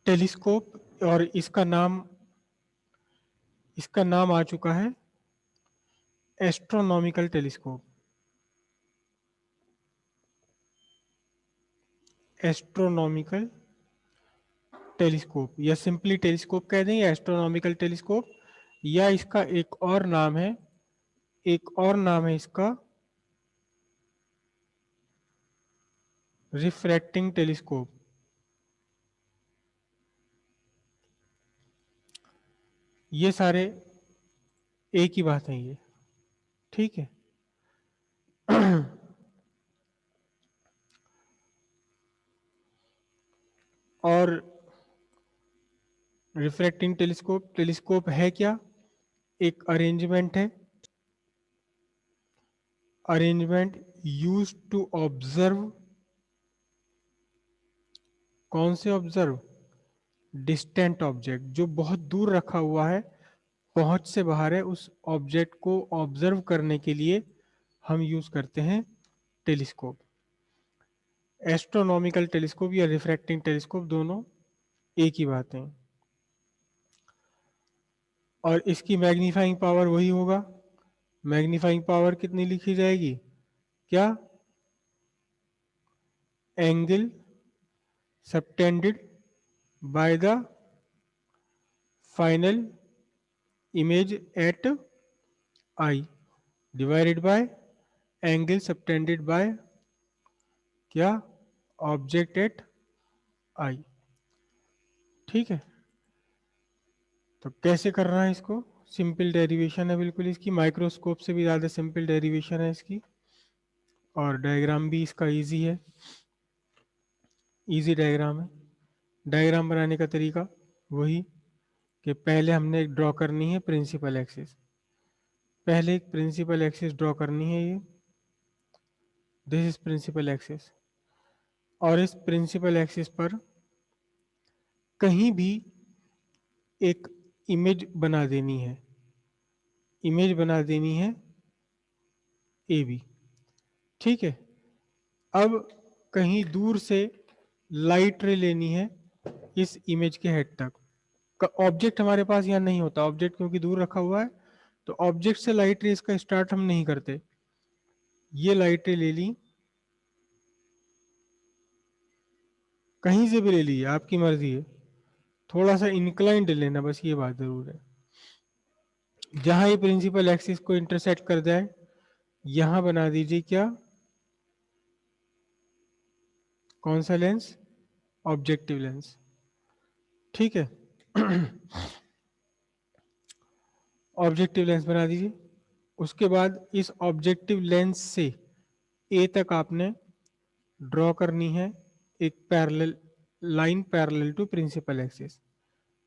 Telescope, और इसका नाम आ चुका है एस्ट्रोनॉमिकल टेलीस्कोप। एस्ट्रोनॉमिकल टेलीस्कोप, या सिंपली टेलीस्कोप कह दें, या एस्ट्रोनॉमिकल टेलीस्कोप, या इसका एक और नाम है, इसका रिफ्रैक्टिंग टेलीस्कोप। ये सारे एक ही बात है ये, ठीक है। और रिफ्रैक्टिंग टेलीस्कोप है क्या? एक अरेंजमेंट है, अरेंजमेंट यूज टू ऑब्जर्व, कौन से ऑब्जर्व? डिस्टेंट ऑब्जेक्ट, जो बहुत दूर रखा हुआ है, पहुंच से बाहर है, उस ऑब्जेक्ट को ऑब्जर्व करने के लिए हम यूज करते हैं टेलीस्कोप। एस्ट्रोनॉमिकल टेलीस्कोप या रिफ्रैक्टिंग टेलीस्कोप दोनों एक ही बात है। और इसकी मैग्नीफाइंग पावर वही होगा। मैग्नीफाइंग पावर कितनी लिखी जाएगी? क्या? Angle subtended by the final image at I divided by angle subtended bye क्या? Object at eye. ठीक है, तो कैसे करना है इसको? सिंपल डेरिवेशन है बिल्कुल इसकी, माइक्रोस्कोप से भी ज़्यादा सिंपल डेरिवेशन है इसकी, और डायग्राम भी इसका इजी है, इजी डायग्राम है। डायग्राम बनाने का तरीका वही कि पहले हमने एक ड्रॉ करनी है प्रिंसिपल एक्सिस, पहले एक प्रिंसिपल एक्सिस ड्रॉ करनी है, ये दिस इज प्रिंसिपल एक्सिस। और इस प्रिंसिपल एक्सिस पर कहीं भी एक इमेज बना देनी है, इमेज बना देनी है ए बी। ठीक है, अब कहीं दूर से लाइट रे लेनी है इस इमेज के हेड तक। ऑब्जेक्ट हमारे पास यहाँ नहीं होता, ऑब्जेक्ट क्योंकि दूर रखा हुआ है, तो ऑब्जेक्ट से लाइट रे इसका स्टार्ट हम नहीं करते। ये लाइट रे ले ली, कहीं से भी ले लीजिए, आपकी मर्जी है, थोड़ा सा इंक्लाइंड लेना, बस ये बात जरूर है। जहां ये प्रिंसिपल एक्सिस को इंटरसेक्ट कर जाए, यहां बना दीजिए क्या? कौन सा लेंस? Objective lens. ठीक है, ऑब्जेक्टिव लेंस बना दीजिए। उसके बाद इस ऑब्जेक्टिव लेंस से ए तक आपने ड्रॉ करनी है एक parallel line, parallel to principal axis,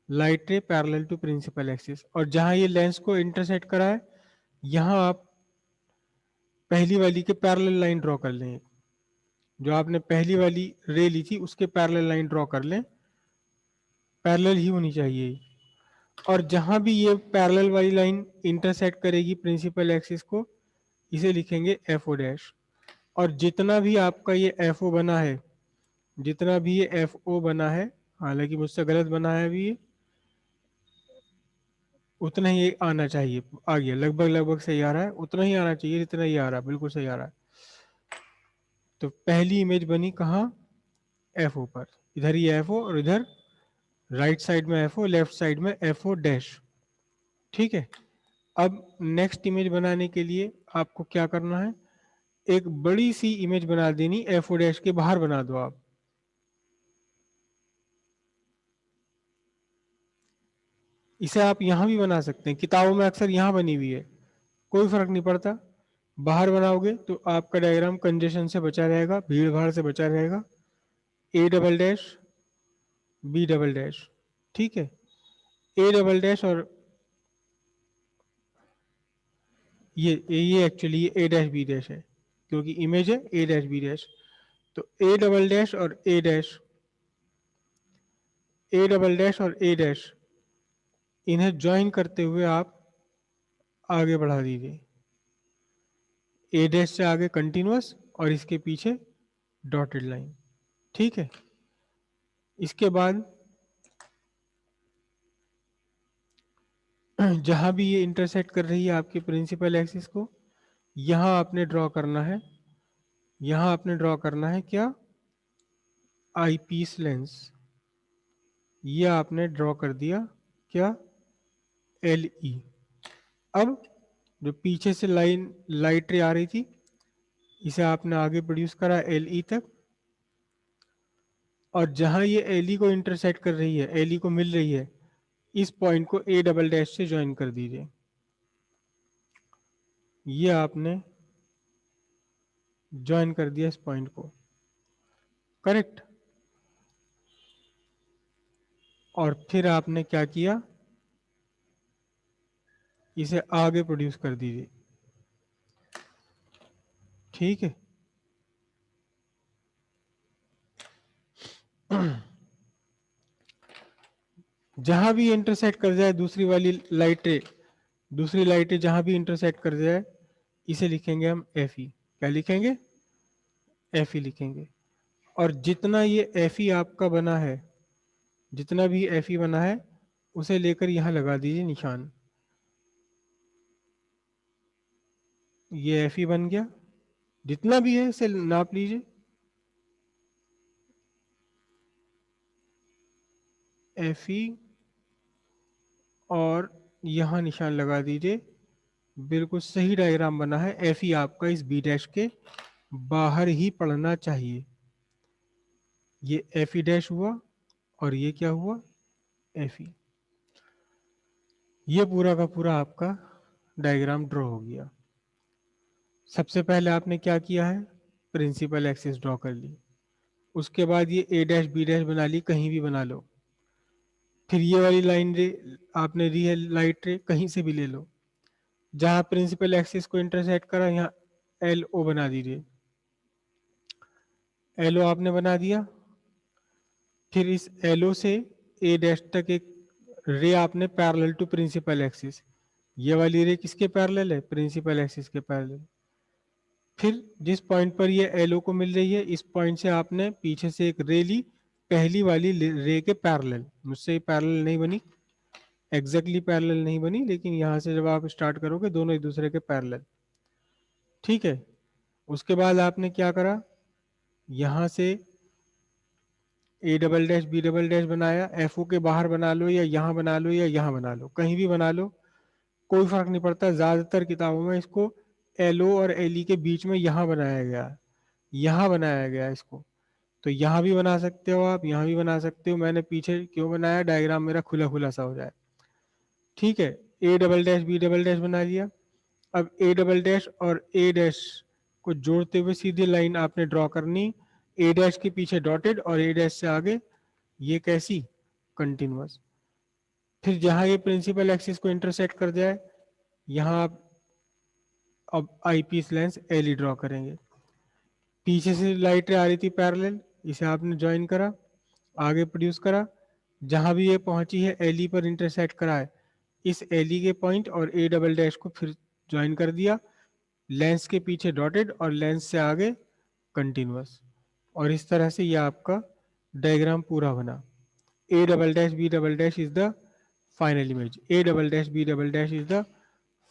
light ray parallel to principal axis. और जहां ये लेंस को इंटरसेक्ट करा है, यहां आप पहली वाली के पैरेलल लाइन ड्रॉ कर लें, जो आपने पहली वाली रे ली थी उसके पैरेलल लाइन ड्रॉ कर लें, पैरेलल ही होनी चाहिए। और जहां भी ये पैरेलल वाली लाइन इंटरसेक्ट करेगी प्रिंसिपल एक्सिस को, इसे लिखेंगे एफ ओ डैश। और जितना भी आपका ये एफ ओ बना है, जितना भी ये एफ ओ बना है, हालांकि मुझसे गलत बना है अभी ये, उतना ही आना चाहिए। आ गया, लगभग लगभग सही आ रहा है, उतना ही आना चाहिए जितना ही आ रहा है, बिल्कुल सही आ रहा है। तो पहली इमेज बनी कहाँ? एफ ओ पर। इधर ही एफ ओ, और इधर राइट साइड में एफ ओ, लेफ्ट साइड में एफ ओ डैश। ठीक है, अब नेक्स्ट इमेज बनाने के लिए आपको क्या करना है? एक बड़ी सी इमेज बना देनी, एफ ओ डैश के बाहर बना दो आप। इसे आप यहां भी बना सकते हैं, किताबों में अक्सर यहां बनी हुई है, कोई फर्क नहीं पड़ता। बाहर बनाओगे तो आपका डायग्राम कंजेशन से बचा रहेगा, भीड़ भाड़ से बचा रहेगा। A double dash, B double dash. ठीक है, ए डबल डैश, और ये actually A dash B dash है, क्योंकि इमेज है ए डैश बी डैश। तो ए डबल डैश और ए डैश, ए डबल डैश और ए डैश, इन्हें ज्वाइन करते हुए आप आगे बढ़ा दीजिए। ए डैश से आगे कंटिन्यूअस, और इसके पीछे डॉटेड लाइन। ठीक है, इसके बाद जहां भी ये इंटरसेक्ट कर रही है आपके प्रिंसिपल एक्सिस को, यहां आपने ड्रॉ करना है, यहां आपने ड्रॉ करना है क्या, आई पीस लेंस। ये आपने ड्रॉ कर दिया क्या, एल ई। अब जो पीछे से लाइन लाइट रे आ रही थी, इसे आपने आगे प्रोड्यूस करा एल ई तक, और जहां ये एल ई को इंटरसेक्ट कर रही है, एल ई को मिल रही है, इस पॉइंट को ए डबल डैश से ज्वाइन कर दीजिए। ये आपने ज्वाइन कर दिया इस पॉइंट को, करेक्ट। और फिर आपने क्या किया, इसे आगे प्रोड्यूस कर दीजिए, ठीक है। जहां भी इंटरसेक्ट कर जाए दूसरी वाली लाइटें, दूसरी लाइटें जहां भी इंटरसेक्ट कर जाए, इसे लिखेंगे हम एफ ई। क्या लिखेंगे, एफ ई लिखेंगे। और जितना ये एफ ई आपका बना है, जितना भी एफ ई बना है, उसे लेकर यहां लगा दीजिए निशान। ये एफ ई बन गया, जितना भी है इसे नाप लीजिए, एफ ई, और यहां निशान लगा दीजिए। बिल्कुल सही डायग्राम बना है। एफ ई आपका इस बी डैश के बाहर ही पड़ना चाहिए। ये एफ ई डैश हुआ, और ये क्या हुआ, एफ ई। ये पूरा का पूरा आपका डायग्राम ड्रॉ हो गया। सबसे पहले आपने क्या किया है, प्रिंसिपल एक्सिस ड्रॉ कर ली। उसके बाद ये ए डैश बी डैश बना ली, कहीं भी बना लो। फिर ये वाली लाइन रे आपने ली है, लाइट रे कहीं से भी ले लो। जहां प्रिंसिपल एक्सिस को इंटरसेक्ट करा, यहाँ एल ओ बना दीजिए। एल ओ आपने बना दिया। फिर इस एल ओ से ए डैश तक एक रे आपने पैरेलल टू प्रिंसिपल एक्सिस, ये वाली रे किसके पैरेलल है, प्रिंसिपल एक्सिस के पैरेलल। फिर जिस पॉइंट पर ये एलओ को मिल रही है, इस पॉइंट से आपने पीछे से एक रे ली, पहली वाली रे के पैरेलल। मुझसे पैरेलल नहीं बनी, एग्जैक्टली पैरेलल नहीं बनी, लेकिन यहां से जब आप स्टार्ट करोगे दोनों एक दूसरे के पैरेलल, ठीक है। उसके बाद आपने क्या करा, यहां से A double dash B double dash बनाया। एफ ओ के बाहर बना लो, या यहाँ बना लो, या यहाँ बना लो, कहीं भी बना लो, कोई फर्क नहीं पड़ता। ज्यादातर किताबों में इसको एल ओ और एल ई के बीच में यहाँ बनाया गया, यहाँ बनाया गया इसको। तो यहाँ भी बना सकते हो आप, यहाँ भी बना सकते हो। मैंने पीछे क्यों बनाया, डायग्राम मेरा खुला खुला सा हो जाए, ठीक है। A double dash B double dash बना लिया। अब ए डबल डैश और ए डैश को जोड़ते हुए सीधी लाइन आपने ड्रॉ करनी, ए डैश के पीछे डॉटेड और ए डैश से आगे, ये कैसी, कंटिन्यूअस। फिर जहां ये प्रिंसिपल एक्सिस को इंटरसेक्ट कर जाए, यहां आप अब eyepiece lens L E draw करेंगे। पीछे से लाइट आ रही थी पैरेलल, इसे आपने ज्वाइन करा, आगे प्रोड्यूस करा। जहां भी ये पहुंची है एल ई पर इंटरसेक्ट करा है, इस एल ई के पॉइंट और ए डबल डैश को फिर ज्वाइन कर दिया। लेंस के पीछे डॉटेड और लेंस से आगे कंटिन्यूअस। और इस तरह से ये आपका डायग्राम पूरा बना। A double dash B double dash is the final image, A double dash B double dash is the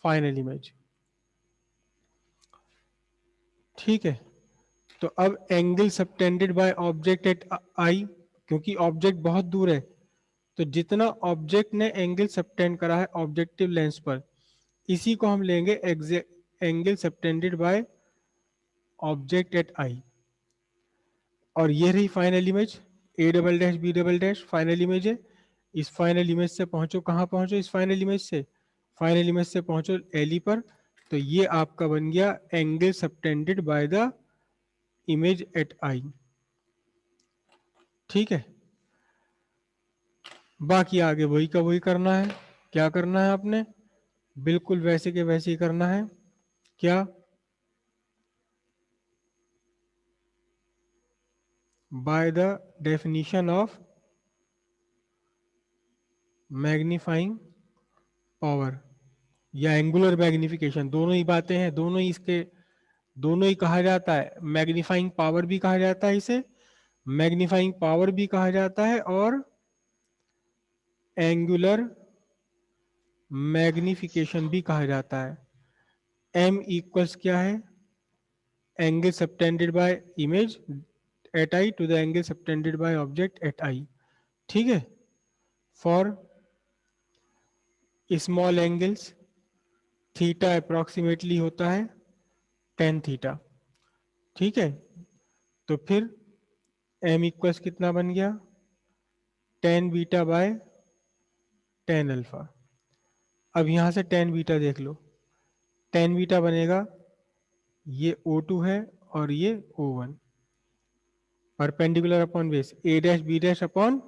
final image, ठीक है। तो अब angle subtended by object at eye, क्योंकि ऑब्जेक्ट बहुत दूर है, तो जितना ऑब्जेक्ट ने एंगल सबटेंड करा है ऑब्जेक्टिव लेंस पर, इसी को हम लेंगे angle subtended by object at eye. और ये रही final image, A double dash B double dash final image है। इस फाइनल इमेज से पहुंचो, कहाँ पहुंचो, इस फाइनल इमेज से, फाइनल इमेज से पहुंचो एल ई पर। तो ये आपका बन गया angle subtended by the image at eye, ठीक है। बाकी आगे वही का वही करना है। क्या करना है आपने, बिल्कुल वैसे के वैसे ही करना है। क्या, by the definition of magnifying power या एंगुलर मैग्निफिकेशन, दोनों ही बातें हैं, दोनों ही इसके, दोनों ही कहा जाता है। मैग्नीफाइंग पावर भी कहा जाता है इसे, मैग्नीफाइंग पावर भी कहा जाता है, और एंगुलर मैग्निफिकेशन भी कहा जाता है। m इक्वल्स क्या है, angle subtended by image at eye to the angle subtended by object at eye. ठीक है, for small angles theta approximately होता है टेन थीटा। ठीक है, तो फिर m इक्वल्स कितना बन गया, tan beta by tan alpha. अब यहां से टेन बीटा देख लो, टेन बीटा बनेगा, ये O2 है और ये O1, perpendicular upon base A dash B dash upon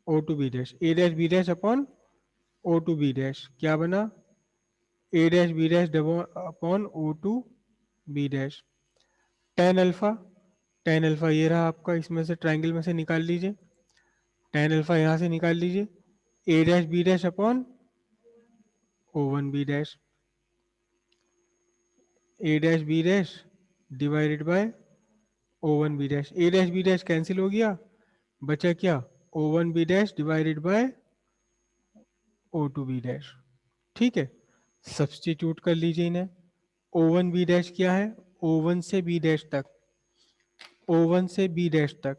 O2 B dash, A dash B dash upon O2 B dash, क्या बना, A dash B dash upon O2 B dash. Tan alpha, tan alpha ये रहा आपका, इसमें से triangle में से निकाल लीजिए, टेन अल्फा यहाँ से निकाल लीजिए, A dash B dash upon O1 B dash, A dash B dash divided by O1 B dash, A dash B dash cancel हो गया, बचा क्या, O1 B dash divided by O2 B dash. ठीक है, सब्सटीट्यूट कर लीजिए इन्हें। O1 B dash क्या है, O1 से बी डैश तक, O1 से बी डैश तक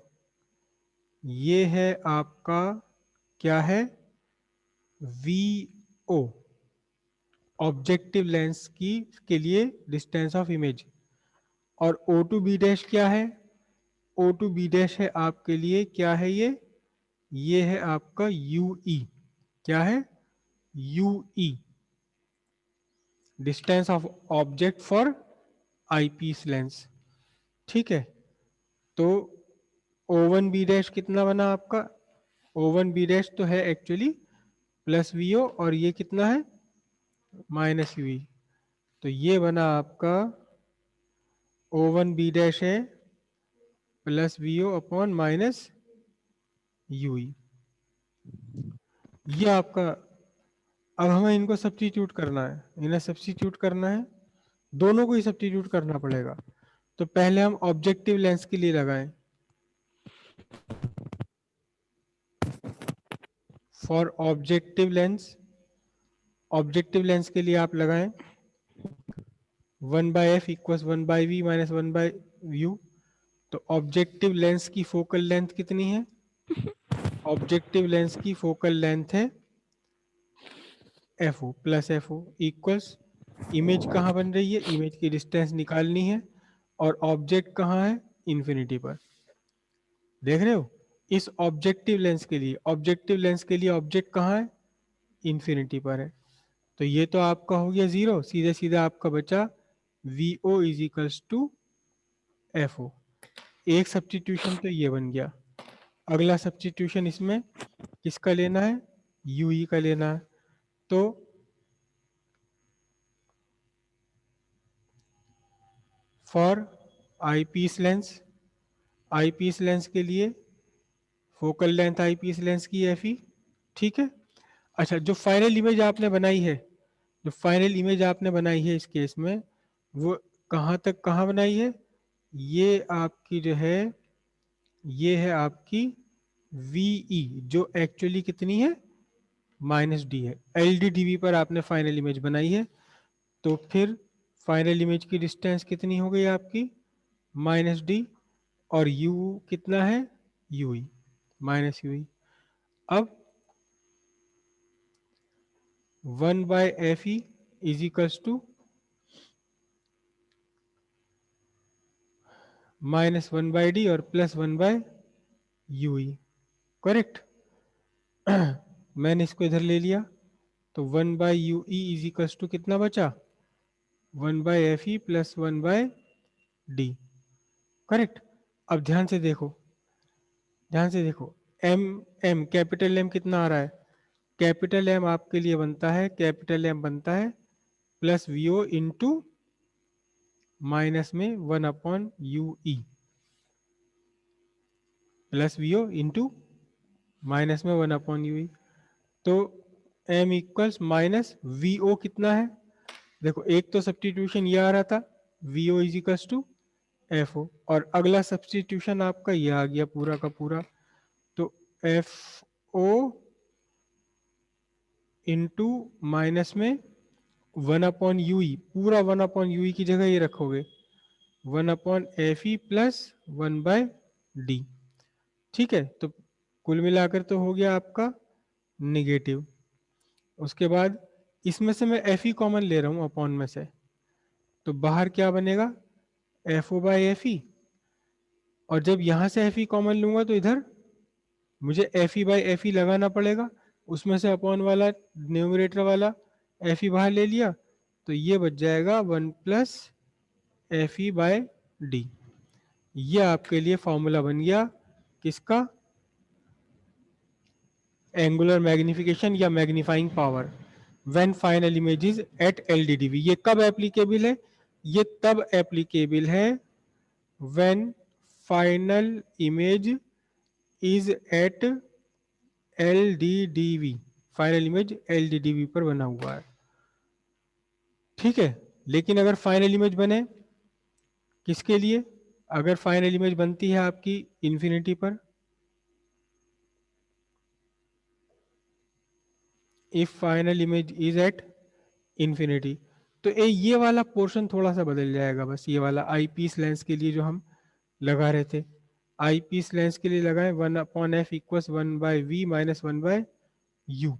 ये है आपका, क्या है, VO, ऑब्जेक्टिव लेंस की के लिए डिस्टेंस ऑफ इमेज। और O2 बी डैश क्या है, O2 बी डैश है आपके लिए, क्या है ये है आपका UE, क्या है, UE, distance of object for eyepiece lens. ठीक है, तो O1 बी डैश कितना बना आपका, O1 बी डैश तो है एक्चुअली प्लस VO और ये कितना है माइनस UE, तो ये बना आपका O1 बी डैश है plus VO upon minus UE, ये आपका। अब हमें इनको सब्स्टिट्यूट करना है, इन्हें सब्स्टिट्यूट करना है, दोनों को ही सब्स्टिट्यूट करना पड़ेगा। तो पहले हम ऑब्जेक्टिव लेंस के लिए लगाएं, for objective lens, objective lens के लिए आप लगाएं 1/f equals 1/v minus 1/u। तो ऑब्जेक्टिव लेंस की फोकल लेंथ कितनी है, ऑब्जेक्टिव लेंस की फोकल लेंथ है FO plus FO equals, image कहाँ बन रही है, इमेज की डिस्टेंस निकालनी है और ऑब्जेक्ट कहाँ है, इन्फिनिटी पर। देख रहे हो, इस ऑब्जेक्टिव लेंस के लिए, ऑब्जेक्टिव लेंस के लिए ऑब्जेक्ट कहाँ है, इन्फिनिटी पर है। तो ये तो आपका हो गया जीरो, सीधे सीधे आपका बचा VO is equals to FO। एक सब्स्टिट्यूशन तो ये बन गया। अगला सब्स्टिट्यूशन इसमें किसका लेना है, UE का लेना है। तो for eyepiece lens, eyepiece lens के लिए फोकल लेंथ आईपीस लेंस की FE। ठीक है, अच्छा जो फाइनल इमेज आपने बनाई है, जो फाइनल इमेज आपने बनाई है इस केस में, वो कहाँ तक कहाँ बनाई है, ये आपकी जो है, ये है आपकी VE, जो एक्चुअली कितनी है -D है, LDDB पर आपने फाइनल इमेज बनाई है। तो फिर फाइनल इमेज की डिस्टेंस कितनी हो गई आपकी -D, और U कितना है UE -UE। अब 1/FE is equals to -1/D और +1/UE, करेक्ट। मैंने इसको इधर ले लिया, तो 1/UE इज इक्वल्स टू कितना बचा, 1/FE प्लस 1/D, करेक्ट। अब ध्यान से देखो, ध्यान से देखो, M कैपिटल M कितना आ रहा है, कैपिटल M आपके लिए बनता है, कैपिटल M बनता है प्लस VO इंटू माइनस में 1/UE, plus VO into minus में 1/UE। तो M इक्वल्स माइनस VO कितना है, देखो एक तो सब्स्टिट्यूशन ये आ रहा था VO is equals to FO, और अगला सब्स्टिट्यूशन आपका ये आ गया पूरा का पूरा, तो FO इंटू माइनस में 1/UE, पूरा 1/UE की जगह ये रखोगे 1/FE प्लस 1/D। ठीक है, तो कुल मिलाकर तो हो गया आपका निगेटिव। उसके बाद इसमें से मैं एफ ई कॉमन ले रहा हूं अपॉन में से, तो बाहर क्या बनेगा F O by F E, और जब यहां से एफ ई कॉमन लूंगा तो इधर मुझे एफ ई बाई एफ ई लगाना पड़ेगा, उसमें से अपॉन वाला न्यूमरेटर वाला एफ ई बाहर ले लिया, तो ये बच जाएगा 1 plus F E by D. ये आपके लिए फॉर्मूला बन गया किसका, एंगुलर मैग्निफिकेशन या magnifying power when final image is at LDDV. ये कब एप्लीकेबल है, ये तब एप्लीकेबल है when final image is at LDDV, final image LDDV पर बना हुआ है। ठीक है, लेकिन अगर फाइनल इमेज बने किसके लिए, अगर फाइनल इमेज बनती है आपकी इंफिनिटी पर, if final image is at infinity, तो ये वाला पोर्शन थोड़ा सा बदल जाएगा, बस ये वाला आई पीस लेंस के लिए जो हम लगा रहे थे, आई पीस लेंस के लिए लगाए 1/f equals 1/v minus 1/u।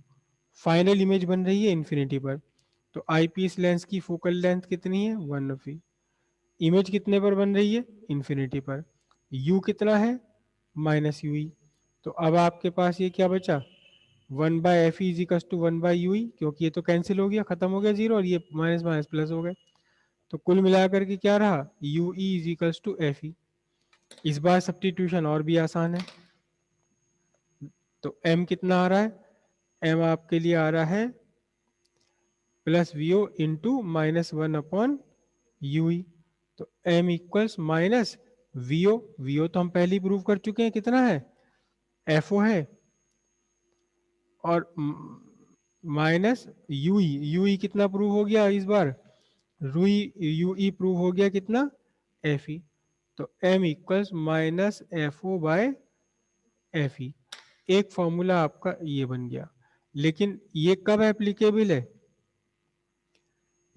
Final image बन रही है इंफिनिटी पर, तो आई पीस लेंस की फोकल लेंथ कितनी है 1/v, इमेज कितने पर बन रही है इंफिनिटी पर, u कितना है -ue। तो अब आपके पास ये क्या बचा 1/fe इजिकल्स टू 1/ue, क्योंकि ये तो कैंसिल हो गया, खत्म हो गया जीरो, और ये माइनस माइनस प्लस हो गए, तो कुल मिलाकर के क्या रहा ue इजिकल्स टू fe। इस बार सब्स्टिट्यूशन और भी आसान है, तो m कितना आ रहा है, m आपके लिए आ रहा है प्लस vo इंटू -1/UE, तो m equals minus vo, vo तो हम पहले ही प्रूव कर चुके हैं कितना है fo है, और माइनस यूई, यूई कितना प्रूव हो गया इस बार, रूई यूई प्रूव हो गया कितना एफ ई, तो m equals minus F O by F E. एक फॉर्मूला आपका ये बन गया, लेकिन ये कब एप्लीकेबल है,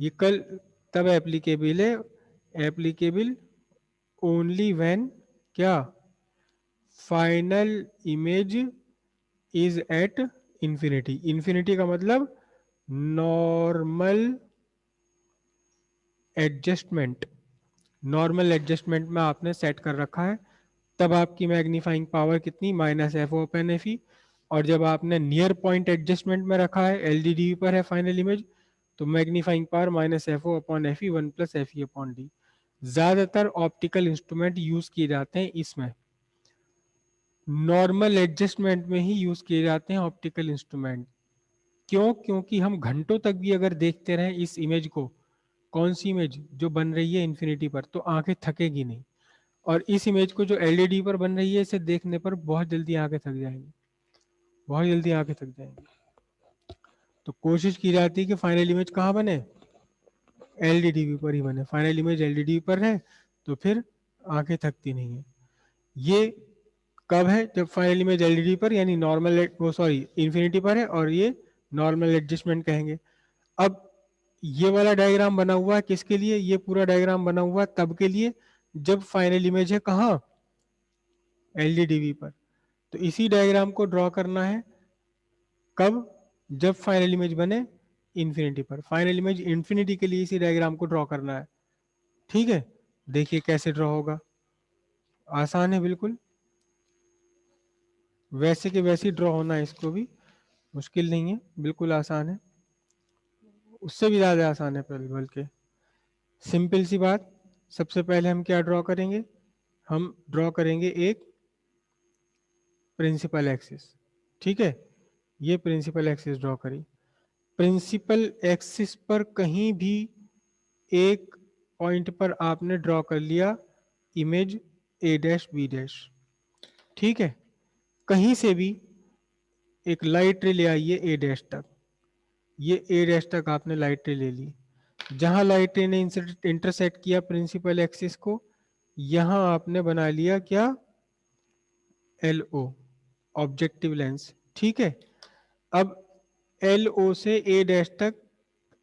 ये कल तब एप्लीकेबल है, एप्लीकेबल ओनली व्हेन क्या, final image is at infinity. Infinity का मतलब नॉर्मल एडजस्टमेंट, नॉर्मल एडजस्टमेंट में आपने सेट कर रखा है, तब आपकी मैग्नीफाइंग पावर कितनी -f/(f)। और जब आपने नियर पॉइंट एडजस्टमेंट में रखा है एलडीडी पर है फाइनल इमेज, तो मैग्नीफाइंग पावर -f(f)(e) 1 + fe/d। ज्यादातर ऑप्टिकल इंस्ट्रूमेंट यूज किए जाते हैं इसमें, नॉर्मल एडजस्टमेंट में ही यूज किए जाते हैं ऑप्टिकल इंस्ट्रूमेंट। क्यों, क्योंकि हम घंटों तक भी अगर देखते रहें इस इमेज को, कौन सी इमेज जो बन रही है इन्फिनिटी पर, तो आंखें थकेगी नहीं, और इस इमेज को जो एलईडी पर बन रही है इसे देखने पर बहुत जल्दी आंखें थक जाएंगी, बहुत जल्दी आंखें थक जाएंगी। तो कोशिश की जाती है कि फाइनल इमेज कहाँ बने, एलईडी पर ही बने, फाइनल इमेज एलईडी पर है तो फिर आंखें थकती नहीं है। ये कब है, जब फाइनल इमेज एलईडी पर यानी नॉर्मल वो सॉरी इंफिनिटी पर है, और ये नॉर्मल एडजस्टमेंट कहेंगे। अब ये वाला डायग्राम बना हुआ है किसके लिए, ये पूरा डायग्राम बना हुआ है तब के लिए जब फाइनल इमेज है कहाँ एलईडी पर। तो इसी डायग्राम को ड्रॉ करना है कब, जब फाइनल इमेज बने इंफिनिटी पर। फाइनल इमेज इंफिनिटी के लिए इसी डायग्राम को ड्रॉ करना है। ठीक है, देखिए कैसे ड्रॉ होगा, आसान है बिल्कुल, वैसे के वैसे ड्रॉ होना है, इसको भी मुश्किल नहीं है, बिल्कुल आसान है, उससे भी ज़्यादा आसान है बल्कि। सिंपल सी बात, सबसे पहले हम क्या ड्रॉ करेंगे, हम ड्रॉ करेंगे एक प्रिंसिपल एक्सिस। ठीक है, ये प्रिंसिपल एक्सिस ड्रॉ करी, प्रिंसिपल एक्सिस पर कहीं भी एक पॉइंट पर आपने ड्रॉ कर लिया image A dash B dash. ठीक है, कहीं से भी एक लाइट रे ले आइए ए डैश तक, ये ए डैश तक आपने लाइट रे ले ली, जहां लाइट रे ने इंटरसेक्ट किया प्रिंसिपल एक्सिस को, यहां आपने बना लिया क्या एल ओ, ऑब्जेक्टिव लेंस। ठीक है, अब एल ओ से ए डैश तक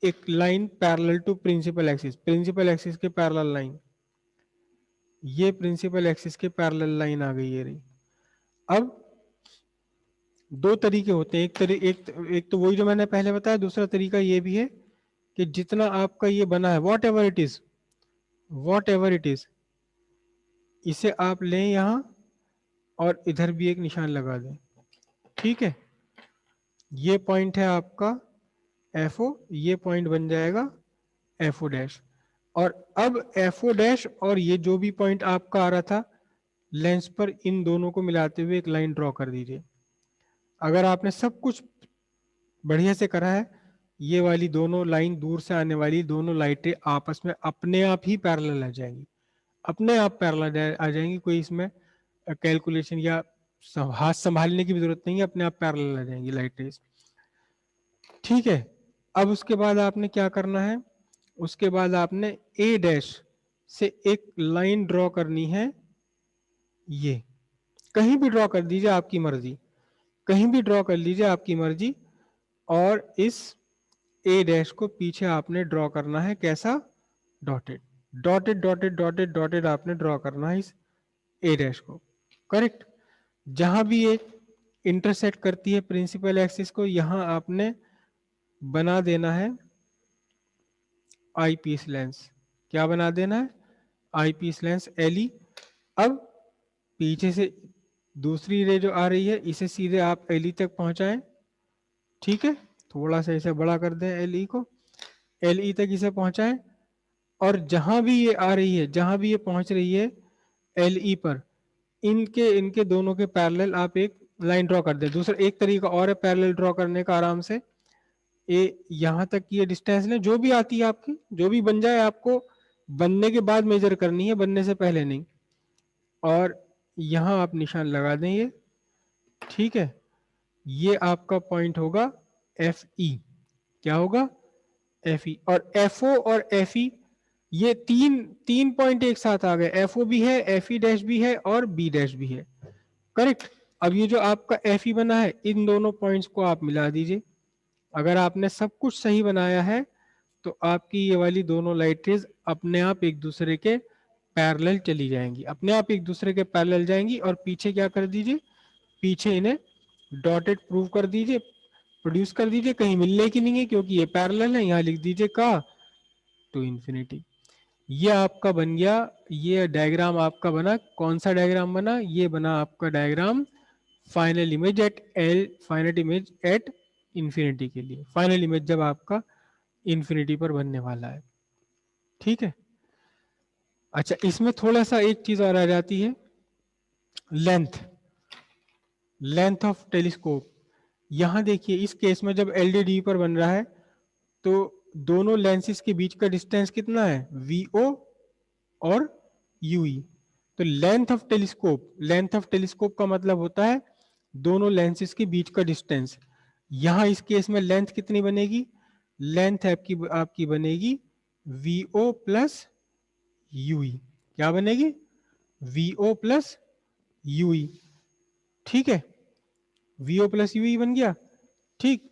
एक line parallel to principal axis, principal axis के पैरेलल लाइन, ये प्रिंसिपल एक्सिस के पैरेलल लाइन आ गई ये रही। अब दो तरीके होते हैं, एक तो वही जो मैंने पहले बताया, दूसरा तरीका ये भी है कि जितना आपका ये बना है what ever it is, what ever it is, इसे आप लें यहां और इधर भी एक निशान लगा दें, ठीक है। ये पॉइंट है आपका एफ ओ, ये पॉइंट बन जाएगा एफ ओ डैश। और अब एफ ओ डैश और ये जो भी पॉइंट आपका आ रहा था लेंस पर, इन दोनों को मिलाते हुए एक लाइन ड्रॉ कर दीजिए। अगर आपने सब कुछ बढ़िया से करा है, ये वाली दोनों लाइन, दूर से आने वाली दोनों लाइटें आपस में अपने आप ही पैरेलल आ जाएंगी, अपने आप पैरेलल आ जाएंगी। कोई इसमें कैलकुलेशन या हाथ संभालने की भी जरूरत नहीं है, अपने आप पैरेलल आ जाएंगी लाइटें, ठीक है। अब उसके बाद आपने क्या करना है, उसके बाद आपने ए डैश से एक लाइन ड्रॉ करनी है, ये कहीं भी ड्रॉ कर दीजिए आपकी मर्जी, कहीं भी ड्रॉ कर लीजिए आपकी मर्जी। और इस ए डैश को पीछे आपने ड्रॉ करना है कैसा, dotted, dotted dotted dotted dotted आपने ड्रॉ करना है इस ए डैश को, करेक्ट। जहां भी ये इंटरसेक्ट करती है प्रिंसिपल एक्सिस को, यहां आपने बना देना है आई पीस लेंस। क्या बना देना है, आई पीस लेंस एल ई। अब पीछे से दूसरी रे जो आ रही है इसे सीधे आप एल ई तक पहुंचाएं, ठीक है। थोड़ा सा इसे बड़ा कर दें एल ई को, एल ई तक इसे पहुंचाएं। और जहां भी ये आ रही है, जहां भी ये पहुंच रही है एल ई पर, इनके इनके दोनों के पैरेलल आप एक लाइन ड्रॉ कर दें। दूसरा एक तरीका और है पैरेलल ड्रॉ करने का, आराम से ये यहां तक की ये डिस्टेंस लें, जो भी आती है आपकी, जो भी बन जाए, आपको बनने के बाद मेजर करनी है, बनने से पहले नहीं। और यहां आप निशान लगा दें ये, ठीक है। ये आपका पॉइंट होगा एफ ई, क्या होगा, एफ ई। और एफ ओ और एफ ई, ये तीन तीन पॉइंट एक साथ आ गए, एफ ओ भी है, एफ ई डैश भी है और बी डैश भी है, करेक्ट। अब ये जो आपका एफ ई बना है, इन दोनों पॉइंट्स को आप मिला दीजिए। अगर आपने सब कुछ सही बनाया है तो आपकी ये वाली दोनों लाइटें अपने आप एक दूसरे के पैरेलल चली जाएंगी, अपने आप एक दूसरे के पैरेलल जाएंगी। और पीछे क्या कर दीजिए, पीछे इन्हें डॉटेड प्रूव कर दीजिए, प्रोड्यूस कर दीजिए, कहीं मिलने की नहीं है क्योंकि ये पैरेलल है। यहाँ लिख दीजिए का टू इंफिनिटी। ये आपका बन गया, ये डायग्राम आपका बना। कौन सा डायग्राम बना, ये बना आपका diagram final image at L, final image at infinity के लिए, फाइनल इमेज जब आपका इंफिनिटी पर बनने वाला है, ठीक है। अच्छा, इसमें थोड़ा सा एक चीज और आ जाती है, लेंथ, लेंथ ऑफ टेलीस्कोप। यहां देखिए इस केस में जब एलडीडी पर बन रहा है तो दोनों लेंसेज के बीच का डिस्टेंस कितना है, वीओ और यूई। तो length of telescope, length of telescope का मतलब होता है दोनों लेंसेज के बीच का डिस्टेंस। यहां इस केस में लेंथ कितनी बनेगी, लेंथ आपकी आपकी बनेगी वीओ प्लस यूई। क्या बनेगी, वीओ प्लस यूई, ठीक है। वीओ प्लस यूई बन गया, ठीक।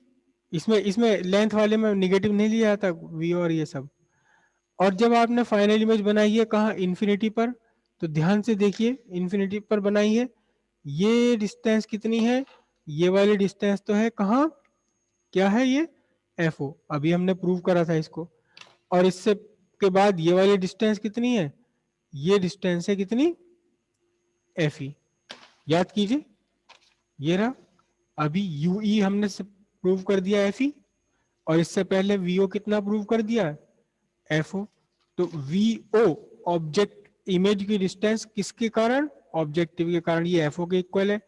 इसमें इसमें लेंथ वाले में निगेटिव नहीं लिया जाता वी और ये सब। और जब आपने फाइनल इमेज बनाई है कहाँ, इन्फिनिटी पर, तो ध्यान से देखिए इन्फिनिटी पर बनाई है, ये डिस्टेंस कितनी है, ये वाली डिस्टेंस तो है कहाँ, क्या है ये, एफ ओ, अभी हमने प्रूव करा था इसको। और इससे के बाद ये वाली डिस्टेंस कितनी है, ये डिस्टेंस है कितनी, एफ ई, याद कीजिए ये रहा। अभी यू ई हमने प्रूव कर दिया एफ ई, और इससे पहले वी ओ कितना प्रूव कर दिया, एफ ओ। तो वी ओ ऑब्जेक्ट इमेज की डिस्टेंस किसके कारण, ऑब्जेक्टिव के कारण, ये एफ ओ के इक्वल है।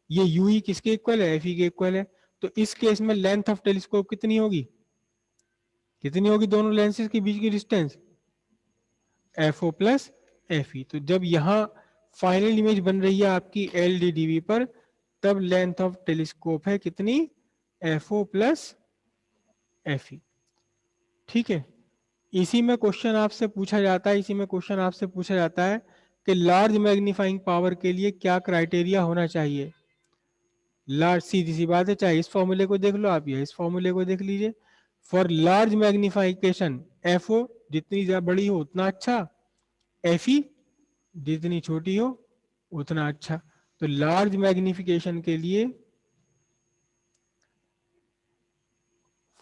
ये यू ई किसके इक्वल है, एफ ई के इक्वल है। तो इस केस में लेंथ ऑफ टेलीस्कोप कितनी होगी, कितनी होगी दोनों लेंसेज के बीच की distance, F O plus F E. तो जब यहां फाइनल इमेज बन रही है आपकी एल डी डी वी पर, तब लेंथ ऑफ टेलीस्कोप है कितनी, F O plus F E, ठीक है। इसी में क्वेश्चन आपसे पूछा जाता है, इसी में क्वेश्चन आपसे पूछा जाता है कि लार्ज मैग्नीफाइंग पावर के लिए क्या क्राइटेरिया होना चाहिए। लार्ज, सीधी सी बात है, चाहे इस फॉर्मूले को देख लो आप या इस फॉर्मूले को देख लीजिए। For large magnification F O जितनी ज्यादा बड़ी हो उतना अच्छा, एफ ई जितनी छोटी हो उतना अच्छा। तो लार्ज मैग्निफिकेशन के लिए,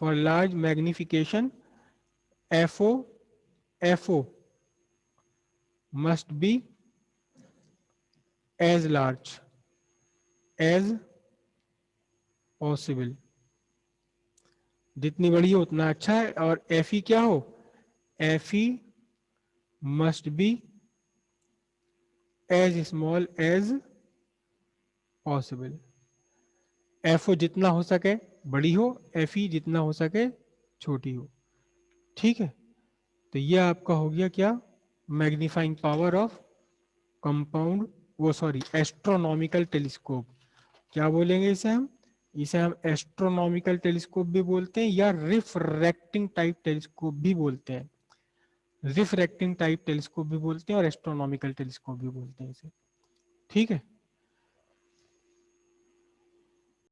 for large magnification F O must be as large as possible, जितनी बड़ी हो उतना अच्छा है। और एफ ई क्या हो, F E must be as small as possible. F O जितना हो सके बड़ी हो, एफ ई जितना हो सके छोटी हो। ठीक है, तो ये आपका हो गया क्या, मैग्नीफाइंग पावर ऑफ कंपाउंड, वो सॉरी एस्ट्रोनॉमिकल टेलीस्कोप। क्या बोलेंगे इसे हम, इसे हम एस्ट्रोनॉमिकल टेलीस्कोप भी बोलते हैं या रिफ्रैक्टिंग टाइप टेलीस्कोप भी बोलते हैं। रिफ्रैक्टिंग टाइप टेलीस्कोप भी बोलते हैं और एस्ट्रोनॉमिकल टेलीस्कोप भी बोलते हैं इसे। ठीक है।